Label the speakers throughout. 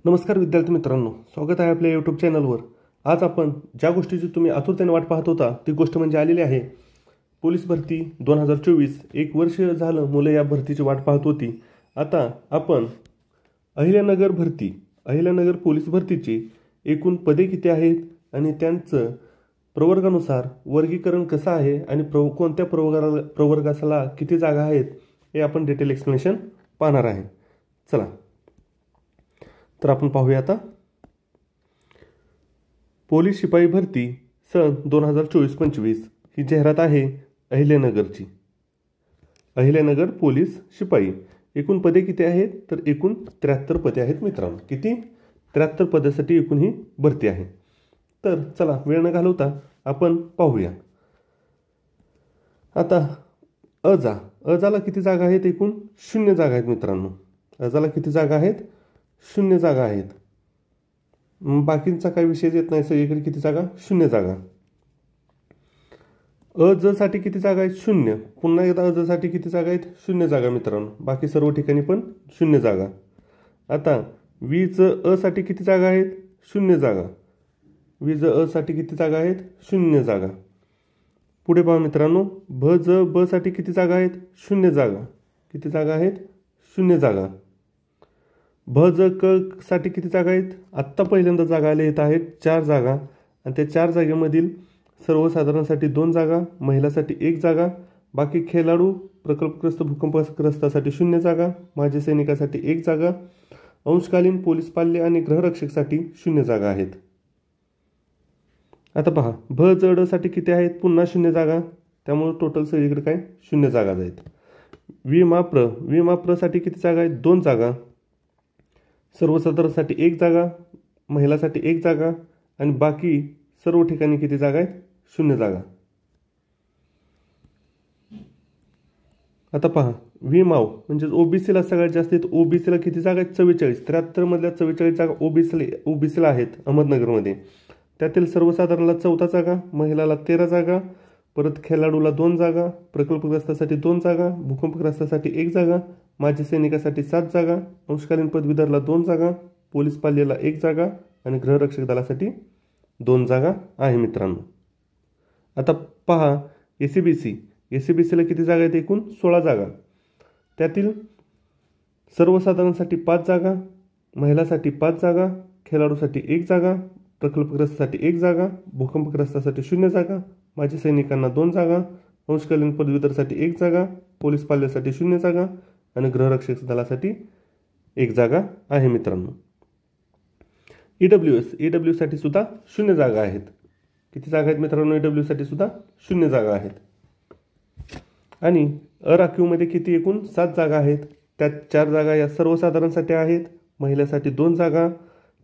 Speaker 1: नमस्कार विद्यार्थी मित्रांनो, स्वागत आहे आपल्या यूट्यूब चॅनलवर। आज आपण ज्या गोष्टीची तुम्ही आतुरतेने वाट पाहत होता ती गोष्ट म्हणजे आलेली आहे पोलीस भरती 2024। एक वर्ष झालं मुलं या भरतीची वाट पाहत होती। आता आपण अहिल्यानगर पोलीस भरतीची एकूण पदे किती आहेत आणि त्यांचं प्रवर्गानुसार वर्गीकरण कसं आहे आणि कोणत्या प्रवर्गाला किती जागा आहेत हे आपण डिटेल एक्सप्लेनेशन पाहणार आहे। चला तर आपण पाहूया। आता पोलीस शिपाई भरती सन 2024-25 ही जाहिरात आहे अहिल्यानगरची। अहिल्यानगर पोलीस शिपाई एकूण पदे किती आहेत तर एकूण 73 पदे आहेत मित्रांनो। किती? 73 पदासाठी एकूण ही भरती आहे। तर चला वेळ न घालवता आपण पाहूया। आता अजाला किती जागा आहेत? एकूण 0 जागा आहेत मित्रांनो। अजाला किती जागा आहेत? 0 जागा आहेत। बाकींचा काही विषय येत नाही, सगळीकडे किती जागा? 0 जागा। अज साठी किती जागा आहेत? 0। पुन्हा एकदा अज साठी किती जागा आहेत? 0 जागा मित्रांनो। बाकी सर्व ठिकाणी पण 0 जागा। आता वीज अ साठी किती जागा आहेत? 0 जागा। वीज अ साठी किती जागा आहेत? 0 जागा। पुढे पहा मित्रांनो, भज ब साठी किती जागा आहेत? 0 जागा। किती जागा आहेत? 0 जागा। भज क साठी किती जागा आहेत? आत्ता पहिल्यांदा जागा आल्या आहेत 4 जागा आणि त्या 4 जागेमधील सर्वसाधारणसाठी 2 जागा, महिलांसाठी 1 जागा, बाकी खेळाडू, प्रकल्पग्रस्त, भूकंपग्रस्तासाठी 0 जागा, माजी सैनिकासाठी 1 जागा, अंशकालीन पोलीस पाल्य आणि गृहरक्षकसाठी 0 जागा आहेत। आता पहा भ ज ड साठी किती आहेत? पुन्हा 0 जागा, त्यामुळे टोटल सगळीकडे काय 0 जागा आहेत। विमाप्र साठी किती जागा आहेत? 2 जागा, सर्वसाधारणसाठी 1 जागा, महिलांसाठी 1 जागा आणि बाकी सर्व ठिकाणी किती जागा आहेत? 0 जागा। आता पहा विमाव म्हणजे ओबीसीला सगळ्यात जास्त आहेत। ओबीसीला किती जागा आहेत? 44। 73 मधल्या 44 जागा ओबीसीला आहेत अहमदनगरमध्ये। त्यातील सर्वसाधारणला 14 जागा, महिलाला 13 जागा, परत खेळाडूला 2 जागा, प्रकल्पग्रस्तासाठी 2 जागा, भूकंपग्रस्तासाठी 1 जागा, माजी सैनिकासाठी 7 जागा, अंशकालीन पदवीधरला 2 जागा, पोलीस पाल्याला 1 जागा आणि गृहरक्षक दलासाठी 2 जागा आहे मित्रांनो। आता पहा एसीबीसीला किती जागा आहेत? एकूण 16 जागा। त्यातील सर्वसाधारणसाठी 5 जागा, महिलांसाठी 5 जागा, खेळाडूसाठी 1 जागा, प्रकल्पग्रस्तासाठी 1 जागा, भूकंपग्रस्तासाठी 0 जागा, माजी सैनिकांना 2 जागा, अंशकालीन पदवीधरसाठी 1 जागा, पोलीस पाल्यासाठी 0 जागा आणि गृहरक्षक दलासाठी 1 जागा आहे मित्रांनो। ईडब्ल्यू साठी सुद्धा 0 जागा आहेत। किती जागा आहेत मित्रांनो? ईडब्ल्यू साठी सुद्धा 0 जागा आहेत। आणि अराखीवमध्ये किती? एकूण 7 जागा आहेत। त्यात 4 जागा या सर्वसाधारणसाठी आहेत, महिलांसाठी 2 जागा,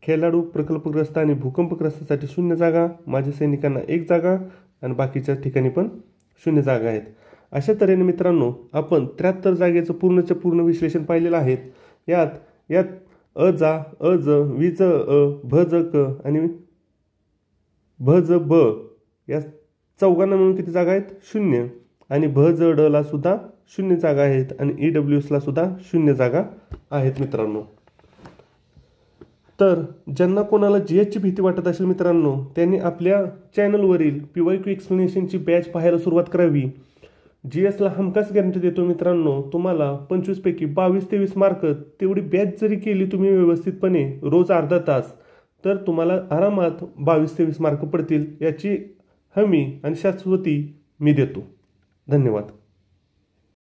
Speaker 1: खेळाडू, प्रकल्पग्रस्त आणि भूकंपग्रस्तासाठी 0 जागा, माजी सैनिकांना 1 जागा आणि बाकीच्या ठिकाणी पण 0 जागा आहेत। अशा तऱ्हेने मित्रांनो आपण 73 जागेचं पूर्णच्या पूर्ण विश्लेषण पाहिलेलं आहे। यात अज, विज अ, भज क आणि भज ब या चौघांना मिळून किती जागा आहेत? 0। आणि भज ड ला सुद्धा 0 जागा आहेत आणि ईडब्ल्यूएसला सुद्धा 0 जागा आहेत मित्रांनो। तर ज्यांना कोणाला जीएसची भीती वाटत असेल मित्रांनो, त्यांनी आपल्या चॅनलवरील PYQ एक्सप्लेनेशनची बॅच पाहायला सुरुवात करावी। जीएसला हमखास गॅरंटी देतो मित्रांनो, तुम्हाला 25 पैकी 22-23 मार्क तेवढी बॅच जरी केली तुम्ही व्यवस्थितपणे रोज अर्धा तास, तर तुम्हाला आरामात 22-23 मार्क पडतील याची हमी आणि शाश्वती मी देतो। धन्यवाद।